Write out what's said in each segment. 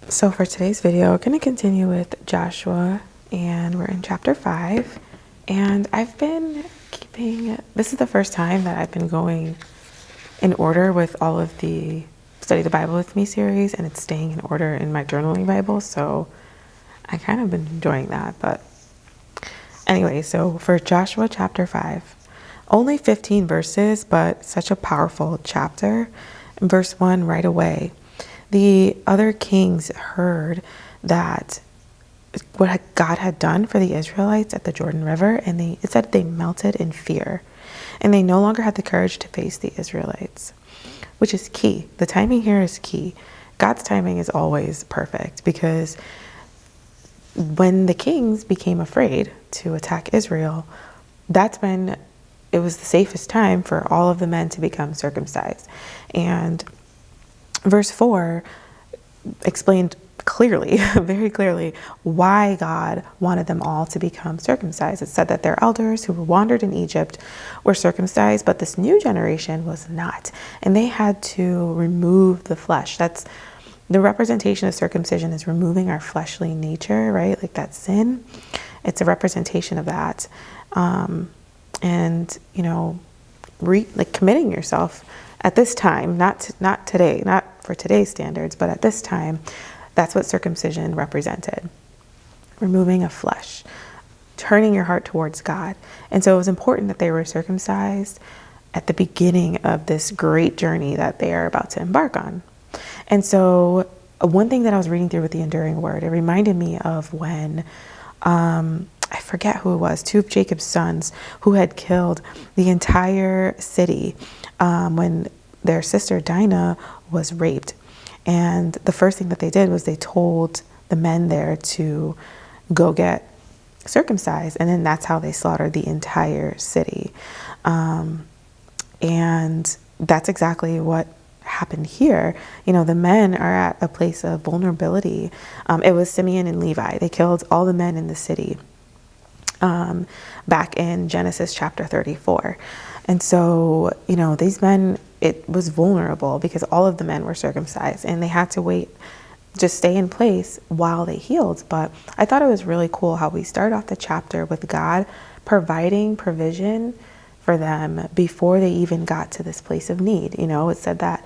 So for today's video, we're going to continue with Joshua, and we're in chapter 5. And I've been this is the first time that I've been going in order with all of the Study the Bible with Me series, and it's staying in order in my journaling Bible. So I kind of been enjoying that. But anyway, so for Joshua chapter 5, only 15 verses, but such a powerful chapter. In verse 1, right away, the other kings heard that what God had done for the Israelites at the Jordan River, and it said they melted in fear, and they no longer had the courage to face the Israelites, which is key. The timing here is key. God's timing is always perfect, because when the kings became afraid to attack Israel, that's when it was the safest time for all of the men to become circumcised. And verse 4 explained clearly, very clearly, why God wanted them all to become circumcised. It said that their elders who wandered in Egypt were circumcised, but this new generation was not. And they had to remove the flesh. That's the representation of circumcision, is removing our fleshly nature, right? Like that sin. It's a representation of that. And, you know, like committing yourself at this time, not today, not for today's standards, but at this time, that's what circumcision represented. Removing of flesh, turning your heart towards God. And so it was important that they were circumcised at the beginning of this great journey that they are about to embark on. And so one thing that I was reading through with the Enduring Word, it reminded me of when, I forget who it was, two of Jacob's sons who had killed the entire city when their sister Dinah was raped. And the first thing that they did was they told the men there to go get circumcised. And then that's how they slaughtered the entire city. And that's exactly what happened here. You know, the men are at a place of vulnerability. It was Simeon and Levi. They killed all the men in the city back in Genesis chapter 34. And so, you know, these men, it was vulnerable because all of the men were circumcised and they had to wait, just stay in place while they healed. But I thought it was really cool how we start off the chapter with God providing provision for them before they even got to this place of need. You know, it said that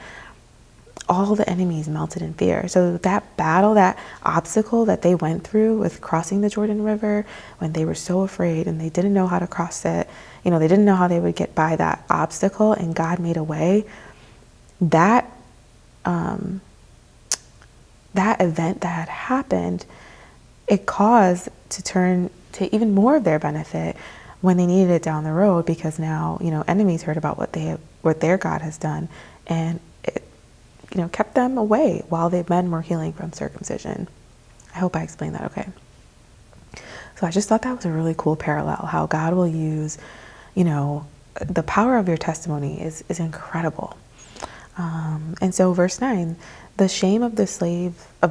all the enemies melted in fear. So that battle, that obstacle that they went through with crossing the Jordan River, when they were so afraid and they didn't know how to cross it, you know, they didn't know how they would get by that obstacle, and God made a way. That event that had happened, it caused to turn to even more of their benefit when they needed it down the road, because now, you know, enemies heard about what their God has done, and it, you know, kept them away while the men were healing from circumcision. I hope I explained that okay. So I just thought that was a really cool parallel, how God will use, you know, the power of your testimony is incredible. And so verse 9, the shame of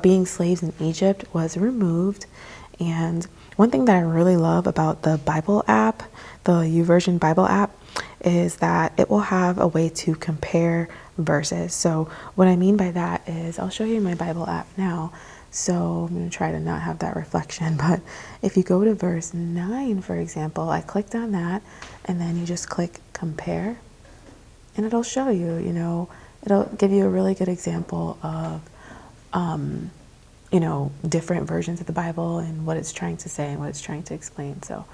being slaves in Egypt was removed. And one thing that I really love about the Bible app, the YouVersion Bible app, is that it will have a way to compare verses. So what I mean by that is, I'll show you my Bible app now. So I'm going to try to not have that reflection, but if you go to verse 9, for example, I clicked on that, and then you just click compare, and it'll show you, you know, it'll give you a really good example of, you know, different versions of the Bible and what it's trying to say and what it's trying to explain. So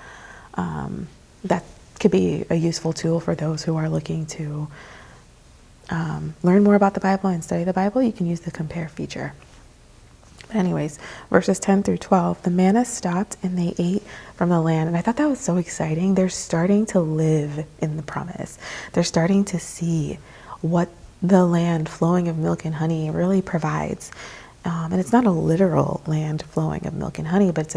that could be a useful tool for those who are looking to learn more about the Bible and study the Bible. You can use the compare feature. But anyways, verses 10 through 12, the manna stopped and they ate from the land. And I thought that was so exciting. They're starting to live in the promise. They're starting to see what the land flowing of milk and honey really provides. And it's not a literal land flowing of milk and honey, but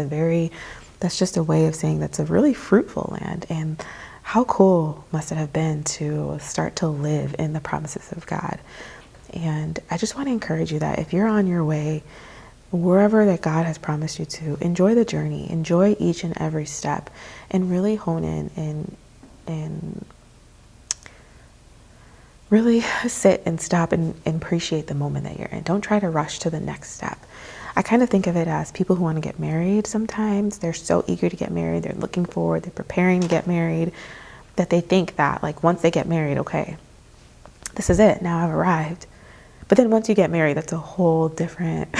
that's just a way of saying that's a really fruitful land. And how cool must it have been to start to live in the promises of God? And I just want to encourage you that if you're on your way, wherever that God has promised you to, enjoy the journey, enjoy each and every step, and really hone in and really sit and stop and appreciate the moment that you're in. Don't try to rush to the next step. I kind of think of it as people who want to get married. Sometimes they're so eager to get married. They're looking forward, they're preparing to get married, that they think that like once they get married, okay, this is it. Now I've arrived. But then once you get married, that's a whole different,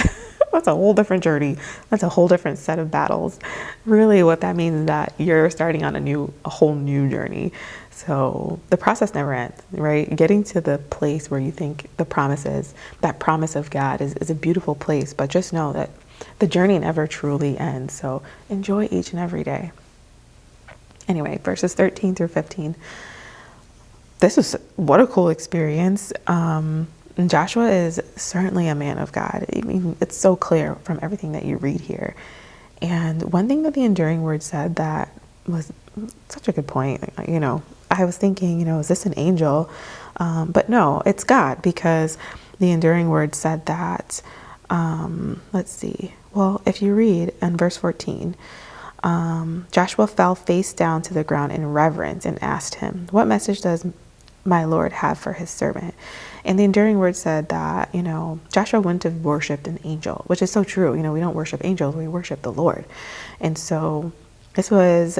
that's a whole different journey. That's a whole different set of battles. Really what that means is that you're starting on a whole new journey. So the process never ends, right? Getting to the place where you think the promise is, that promise of God is a beautiful place, but just know that the journey never truly ends. So enjoy each and every day. Anyway, verses 13 through 15. What a cool experience. Joshua is certainly a man of God. I mean, it's so clear from everything that you read here. And one thing that the Enduring Word said that was such a good point, I was thinking, is this an angel? But no, it's God, because the Enduring Word said that, let's see. Well, if you read in verse 14, Joshua fell face down to the ground in reverence and asked him, "What message does my Lord have for his servant?" And the Enduring Word said that, Joshua wouldn't have worshipped an angel, which is so true. We don't worship angels, we worship the Lord. And so this was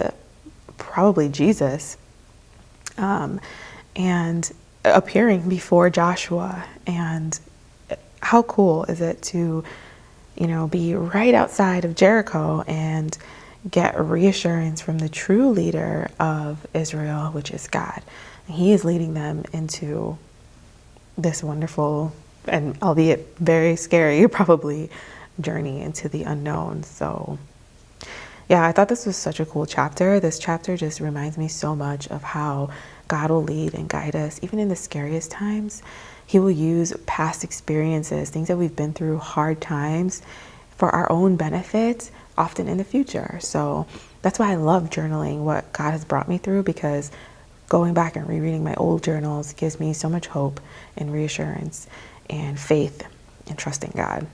probably Jesus, and appearing before Joshua. And how cool is it to, be right outside of Jericho and get reassurance from the true leader of Israel, which is God. He is leading them into this wonderful and albeit very scary, probably, journey into the unknown. So yeah, I thought this was such a cool chapter. This chapter just reminds me so much of how God will lead and guide us, even in the scariest times. He will use past experiences, things that we've been through, hard times, for our own benefit, often in the future. So that's why I love journaling what God has brought me through, because going back and rereading my old journals gives me so much hope and reassurance and faith and trusting God.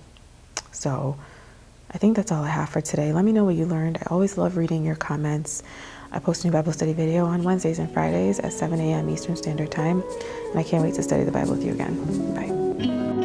So I think that's all I have for today. Let me know what you learned. I always love reading your comments. I post a new Bible study video on Wednesdays and Fridays at 7 a.m. Eastern Standard Time. And I can't wait to study the Bible with you again. Bye.